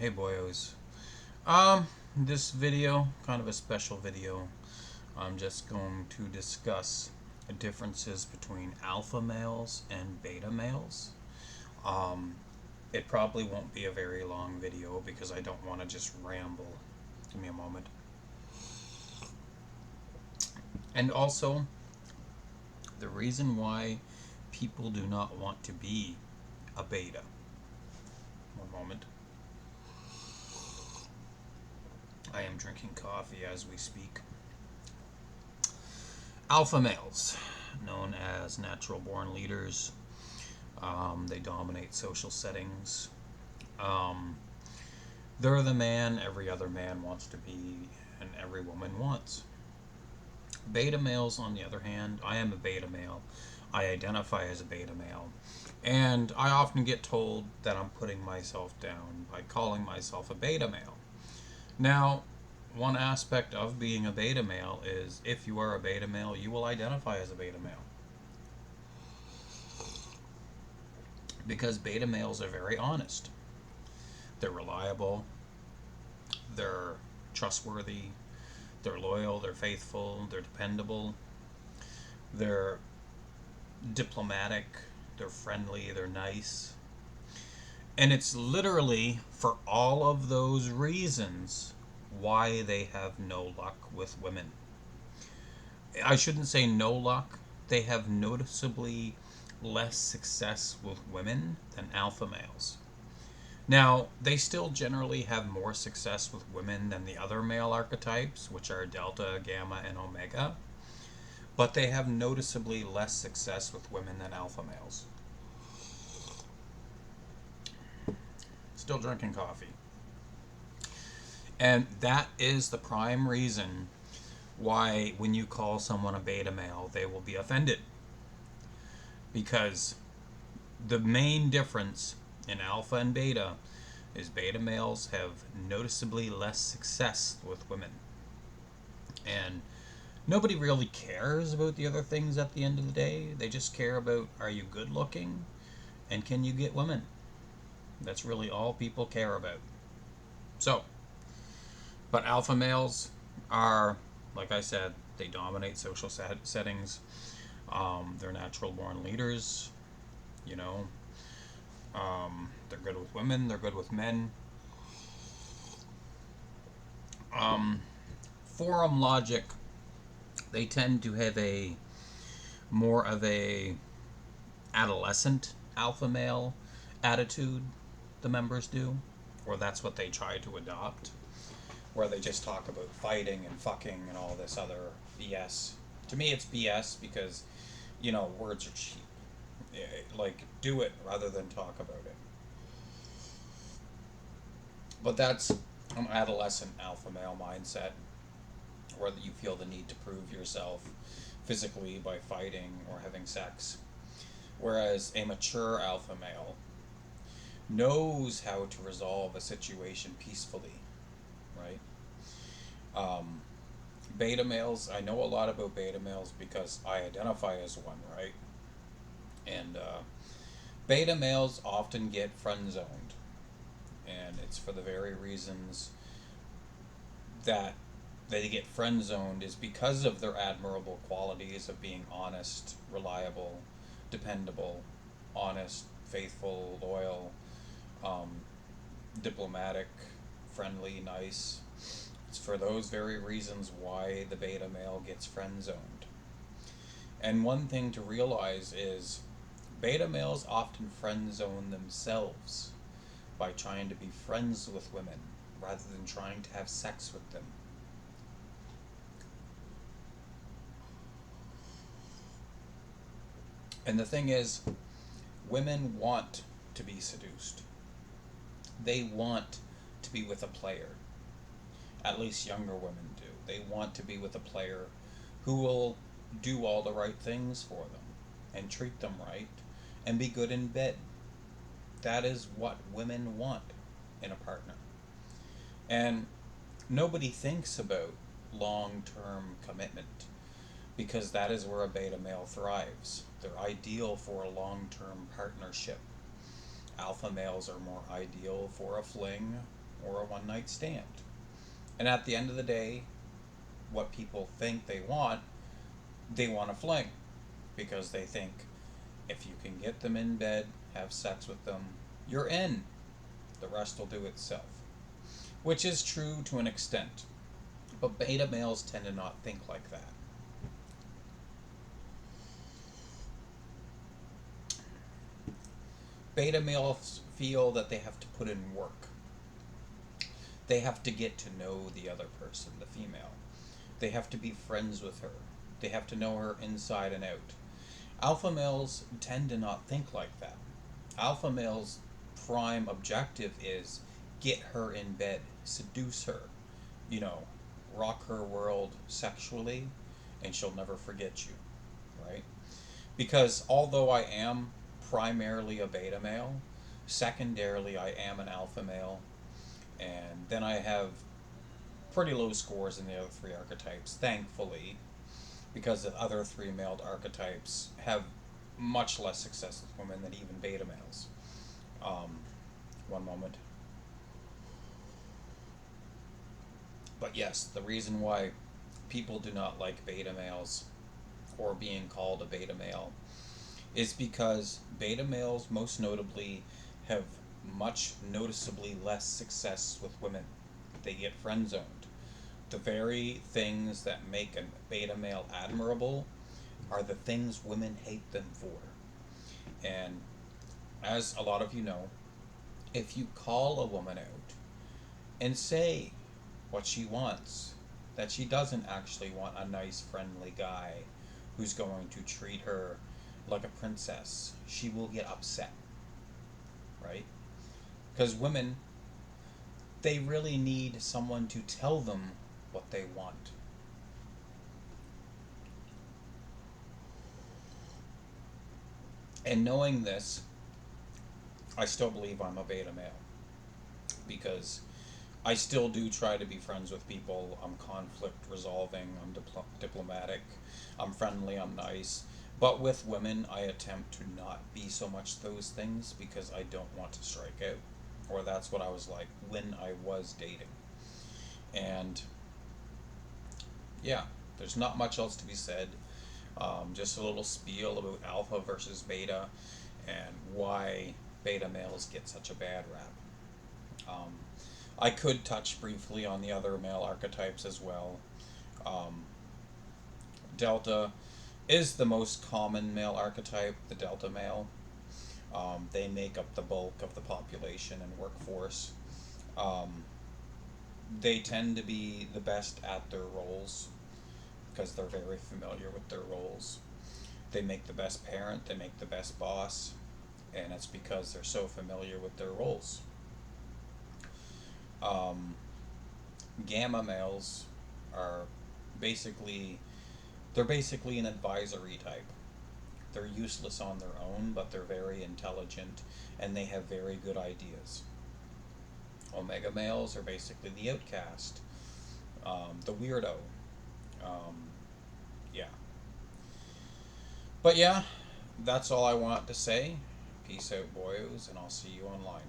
Hey boyos. This video, kind of a special video. I'm just going to discuss the differences between alpha males and beta males. Um, it probably won't be a very long video because I don't want to just ramble. Give me a moment. And also, the reason why people do not want to be a beta. One moment. I am drinking coffee as we speak. Alpha males, known as natural born leaders, they dominate social settings. Um, they're the man every other man wants to be and every woman wants. Beta males, on the other hand, I am a beta male. I identify as a beta male. And I often get told that I'm putting myself down by calling myself a beta male. Now, one aspect of being a beta male is if you are a beta male, you will identify as a beta male. Because beta males are very honest. They're reliable, they're trustworthy, they're loyal, they're faithful, they're dependable, they're diplomatic, they're friendly, they're nice. And it's literally for all of those reasons why they have no luck with women. I shouldn't say no luck, they have noticeably less success with women than alpha males. Now, they still generally have more success with women than the other male archetypes, which are Delta, Gamma, and Omega, but they have noticeably less success with women than alpha males. Still drinking coffee. And that is the prime reason why, when you call someone a beta male, they will be offended. Because the main difference in alpha and beta is beta males have noticeably less success with women. And nobody really cares about the other things at the end of the day. They just care about, are you good looking and can you get women? That's really all people care about. So, but alpha males are, like I said, they dominate social settings. They're natural born leaders. You know, they're good with women. They're good with men. Um, Forum logic. They tend to have a more of a adolescent alpha male attitude. The members do, or that's what they try to adopt. Where they just talk about fighting and fucking and all this other BS. To me, it's BS because, words are cheap. Like, do it rather than talk about it. But that's an adolescent alpha male mindset where you feel the need to prove yourself physically by fighting or having sex. Whereas a mature alpha male knows how to resolve a situation peacefully, right? Um, Beta males, I know a lot about beta males because I identify as one, right? And beta males often get friend zoned, and it's for the very reasons that they get friend zoned is because of their admirable qualities of being honest, reliable, dependable, honest, faithful, loyal, um, diplomatic, friendly, nice. It's for those very reasons why the beta male gets friend zoned. And one thing to realize is beta males often friend zone themselves by trying to be friends with women rather than trying to have sex with them. And the thing is, women want to be seduced. They want to be with a player. At least younger women do. They want to be with a player who will do all the right things for them and treat them right and be good in bed. That is what women want in a partner. And nobody thinks about long term commitment because that is where a beta male thrives. They're ideal for a long term partnership. Alpha males are more ideal for a fling or a one night stand. And at the end of the day, what people think they want to fling because they think if you can get them in bed, have sex with them, you're in. The rest will do itself. Which is true to an extent. But beta males tend to not think like that. Beta males feel that they have to put in work. They have to get to know the other person, the female. They have to be friends with her. They have to know her inside and out. Alpha males tend to not think like that. Alpha males' prime objective is get her in bed, seduce her, you know, rock her world sexually, and she'll never forget you, right? Because although I am primarily a beta male, secondarily I am an alpha male, and then I have pretty low scores in the other three archetypes, thankfully, because the other three male archetypes have much less success with women than even beta males. Um, One moment. But yes, the reason why people do not like beta males or being called a beta male is because beta males, most notably, have much noticeably less success with women. They get friend zoned. The very things that make a beta male admirable are the things women hate them for. And as a lot of you know, if you call a woman out and say what she wants, that she doesn't actually want a nice, friendly guy who's going to treat her like a princess, she will get upset, right? Because women, they really need someone to tell them what they want. And knowing this, I still believe I'm a beta male because I still do try to be friends with people. I'm conflict resolving, I'm diplomatic, I'm friendly, I'm nice. But with women, I attempt to not be so much those things because I don't want to strike out. Or that's what I was like when I was dating. And yeah, there's not much else to be said. Just a little spiel about alpha versus beta and why beta males get such a bad rap. Um, I could touch briefly on the other male archetypes as well. Um, Delta is the most common male archetype, the Delta male. They make up the bulk of the population and workforce. Um, they tend to be the best at their roles because they're very familiar with their roles. They make the best parent, they make the best boss, and it's because they're so familiar with their roles. Um, Gamma males are basically they're basically an advisory type. They're useless on their own, but they're very intelligent and they have very good ideas. Omega males are basically the outcast, the weirdo. Um, yeah. But yeah, that's all I want to say. Peace out, boyos, and I'll see you online.